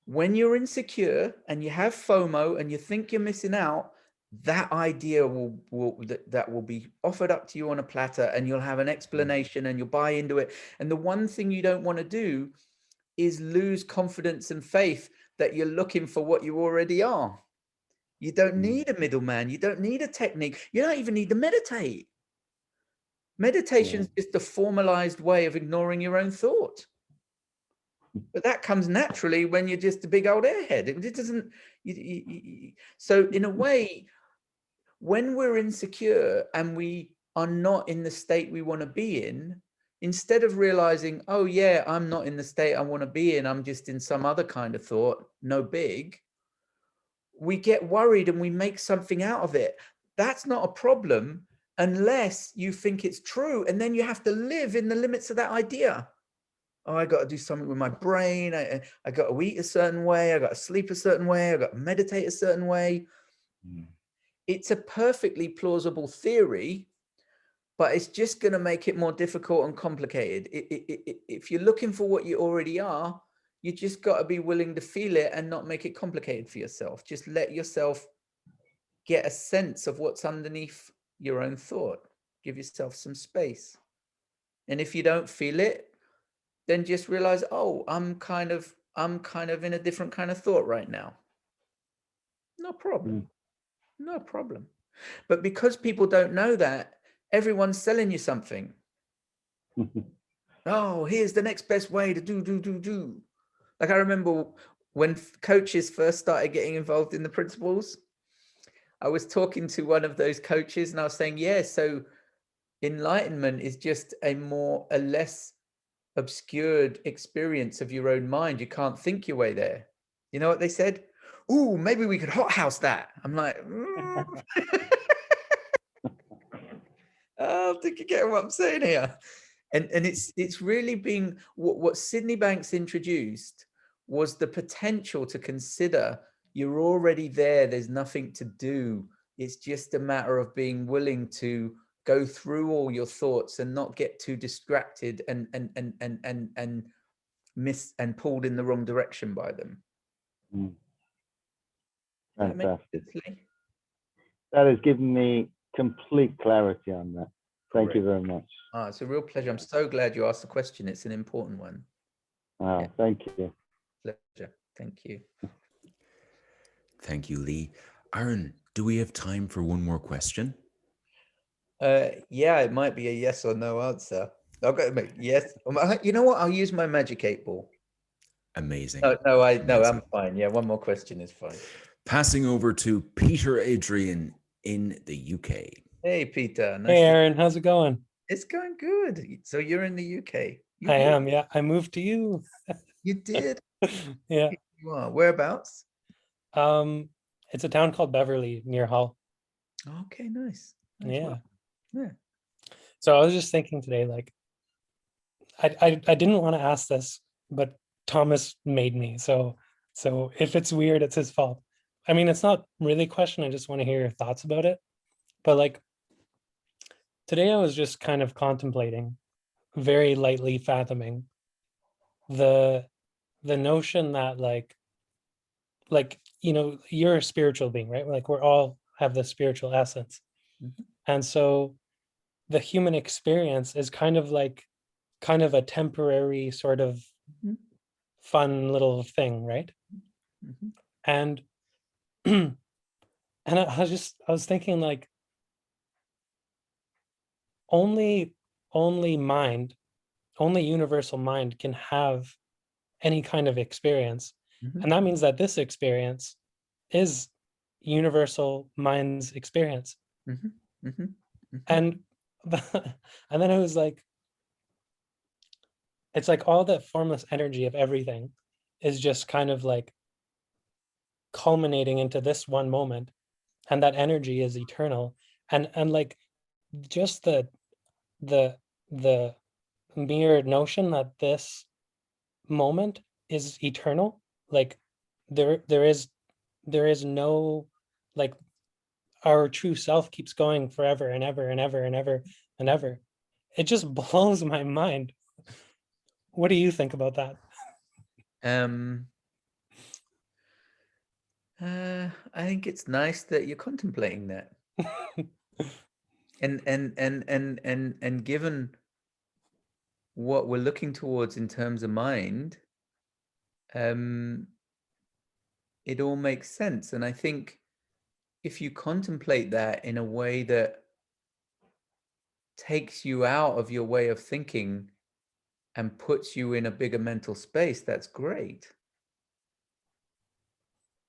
When you're insecure and you have FOMO and you think you're missing out, that idea that will be offered up to you on a platter, and you'll have an explanation and you'll buy into it. And the one thing you don't want to do is lose confidence and faith that you're looking for what you already are. You don't need a middleman. You don't need a technique. You don't even need to meditate. Meditation is just a formalized way of ignoring your own thought. But that comes naturally when you're just a big old airhead. It doesn't. So in a way, when we're insecure and we are not in the state we want to be in, instead of realizing, oh yeah, I'm not in the state I want to be in, I'm just in some other kind of thought, no big, we get worried and we make something out of it. That's not a problem unless you think it's true, and then you have to live in the limits of that idea. Oh, I got to do something with my brain. I got to eat a certain way. I got to sleep a certain way. I got to meditate a certain way. It's a perfectly plausible theory, but it's just going to make it more difficult and complicated. If you're looking for what you already are, you just got to be willing to feel it and not make it complicated for yourself. Just let yourself get a sense of what's underneath your own thought. Give yourself some space. And if you don't feel it, then just realize, oh, I'm kind of in a different kind of thought right now. No problem. No problem. But because people don't know that, everyone's selling you something. Oh, here's the next best way to do. Like, I remember when coaches first started getting involved in the principles, I was talking to one of those coaches and I was saying, yeah, so enlightenment is just a less obscured experience of your own mind. You can't think your way there. You know what they said? Ooh, maybe we could hothouse that. I'm like, I think you get what I'm saying here. And it's really being what Sydney Banks introduced was the potential to consider you're already there. There's nothing to do. It's just a matter of being willing to go through all your thoughts and not get too distracted and miss and pulled in the wrong direction by them. Fantastic. That has given me complete clarity on that. Thank you very much. It's a real pleasure. I'm so glad you asked the question. It's an important one. Thank you. Pleasure. Thank you. Thank you, Lee. Aaron, do we have time for one more question? Yeah, it might be a yes or no answer. I'll go yes. You know what? I'll use my magic 8-ball. Amazing. No, I'm fine. Yeah, one more question is fine. Passing over to Peter Adrian in the UK. Hey, Peter. Hey, Aaron. How's it going? It's going good. So you're in the UK. I am. Yeah, I moved to you. You did? Yeah. You are. Whereabouts? It's a town called Beverly near Hull. Okay, nice. Yeah. Yeah. So I was just thinking today, like, I didn't want to ask this, but Thomas made me. So if it's weird, it's his fault. I mean, it's not really a question. I just want to hear your thoughts about it. But like, today I was just kind of contemplating, very lightly fathoming the notion that like, you know, you're a spiritual being, right? Like, we're all have this spiritual essence. And so the human experience is kind of a temporary sort of fun little thing, right? And and I was thinking, like, only universal mind can have any kind of experience. And that means that this experience is universal mind's experience. And then it was like, it's like all that formless energy of everything is just kind of like culminating into this one moment, and that energy is eternal. And like, just the mere notion that this moment is eternal. Like there is no, like, our true self keeps going forever and ever and ever and ever and ever. It just blows my mind. What do you think about that? I think it's nice that you're contemplating that. And given what we're looking towards in terms of mind, it all makes sense. And I think if you contemplate that in a way that takes you out of your way of thinking and puts you in a bigger mental space, that's great.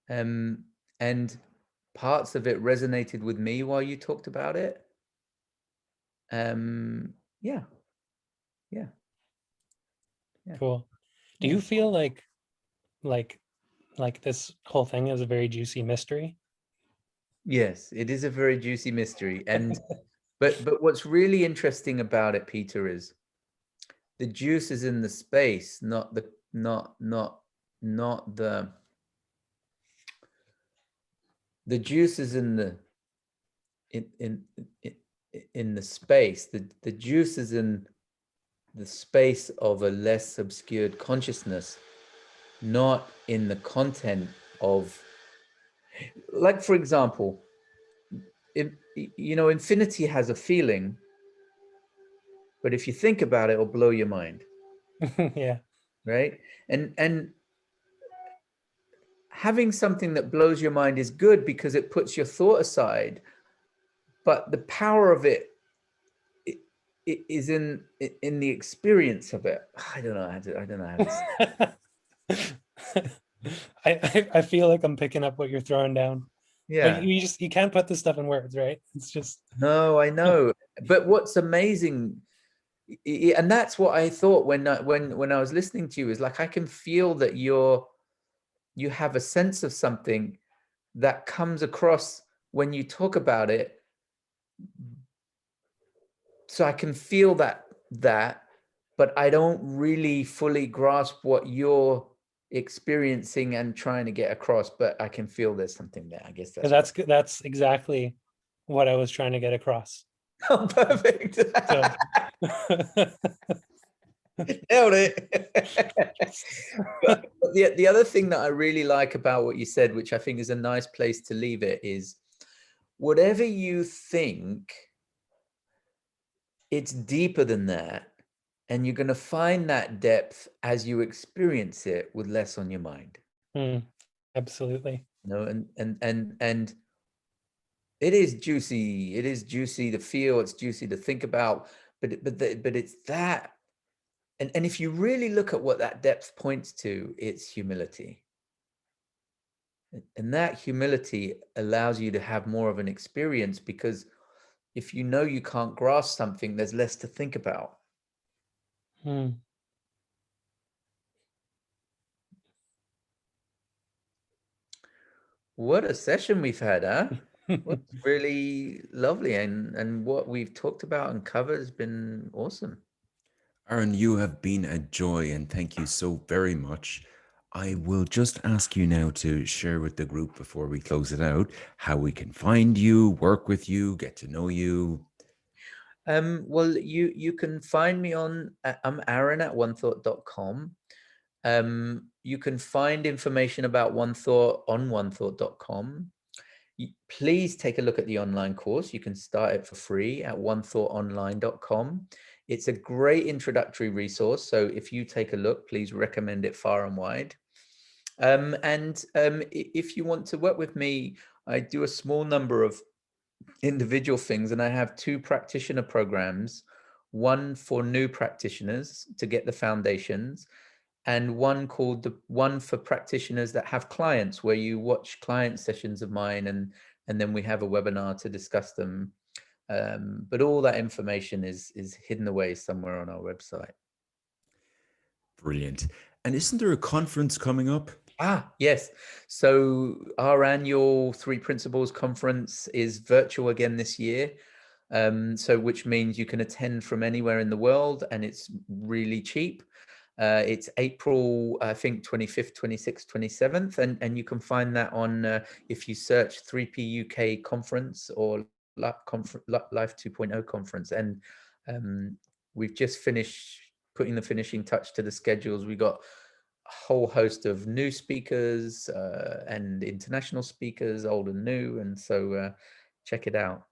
And parts of it resonated with me while you talked about it. Yeah. Cool. Do you feel like this whole thing is a very juicy mystery? Yes, it is a very juicy mystery. And but what's really interesting about it, Peter, is the juice is in the space, not the juice is in the in the space. The juice is in the space of a less obscured consciousness, not in the content of, like, for example, infinity has a feeling, but if you think about it, it'll blow your mind. Yeah. Right. And having something that blows your mind is good because it puts your thought aside, but the power of it is in the experience of it. I don't know how to say. I feel like I'm picking up what you're throwing down. Yeah. But you can't put this stuff in words, right? It's just. No, I know. But what's amazing, and that's what I thought when I was listening to you, is like, I can feel that you have a sense of something that comes across when you talk about it. So I can feel that, but I don't really fully grasp what you're experiencing and trying to get across, but I can feel there's something there. I guess that's exactly what I was trying to get across. Oh, perfect. So. Nailed it. But the other thing that I really like about what you said, which I think is a nice place to leave it, is whatever you think, it's deeper than that. And you're going to find that depth as you experience it with less on your mind. Absolutely. And it is juicy. It is juicy to feel. It's juicy to think about. But it's that. And if you really look at what that depth points to, it's humility. And that humility allows you to have more of an experience, because if you know you can't grasp something, there's less to think about. What a session we've had, huh? What's really lovely, and what we've talked about and covered has been awesome. Aaron, you have been a joy, and thank you so very much. I will just ask you now to share with the group, before we close it out, how we can find you, work with you, get to know you. Well, you can find me on, I'm Aaron at onethought.com. You can find information about One Thought on onethought.com. Please take a look at the online course. You can start it for free at onethoughtonline.com. It's a great introductory resource. So if you take a look, please recommend it far and wide. If you want to work with me, I do a small number of individual things, and I have 2 practitioner programs, one for new practitioners to get the foundations, and one called the one for practitioners that have clients, where you watch client sessions of mine, and then we have a webinar to discuss them. But all that information is hidden away somewhere on our website. Brilliant. And isn't there a conference coming up? Yes. So our annual 3 Principles conference is virtual again this year. So which means you can attend from anywhere in the world, and it's really cheap. It's April, I think 25th, 26th, 27th, and you can find that on, if you search 3P UK conference or Life 2.0 conference. And we've just finished putting the finishing touch to the schedules. We got a whole host of new speakers and international speakers, old and new, and so check it out.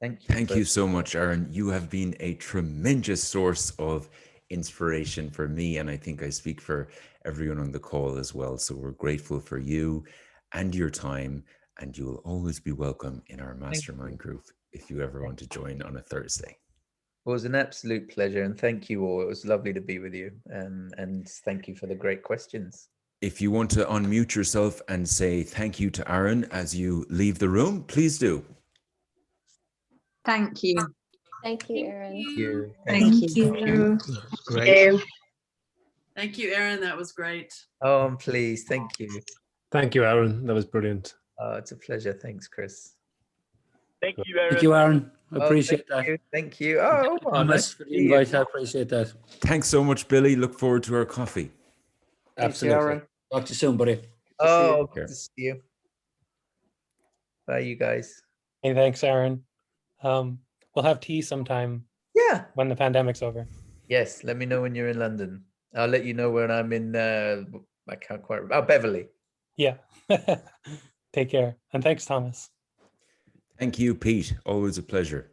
Thank you. Thank you so much, Aaron. You have been a tremendous source of inspiration for me, and I think I speak for everyone on the call as well. So we're grateful for you and your time, and you will always be welcome in our mastermind group if you ever want to join on a Thursday. It was an absolute pleasure, and thank you all. It was lovely to be with you, and thank you for the great questions. If you want to unmute yourself and say thank you to Aaron as you leave the room, please do. Thank you. Thank you, Aaron. Thank you. Great. Thank you, Aaron. That was great. Oh, I'm pleased. Thank you. Thank you, Aaron. That was brilliant. Oh, it's a pleasure. Thanks, Chris. Thank you, Aaron. Thank you, Aaron. I Oh, appreciate thank that. you. Thank you. Oh, Omar, Thomas, for the invite. I appreciate that. Thanks so much, Billy. Look forward to our coffee. Absolutely. Aaron. Talk to you soon, buddy. Oh, good to see you. Bye, you guys. Hey, thanks, Aaron. We'll have tea sometime. Yeah. When the pandemic's over. Yes. Let me know when you're in London. I'll let you know when I'm in. I can't quite remember. Oh, Beverly. Yeah. Take care. And thanks, Thomas. Thank you, Pete. Always a pleasure.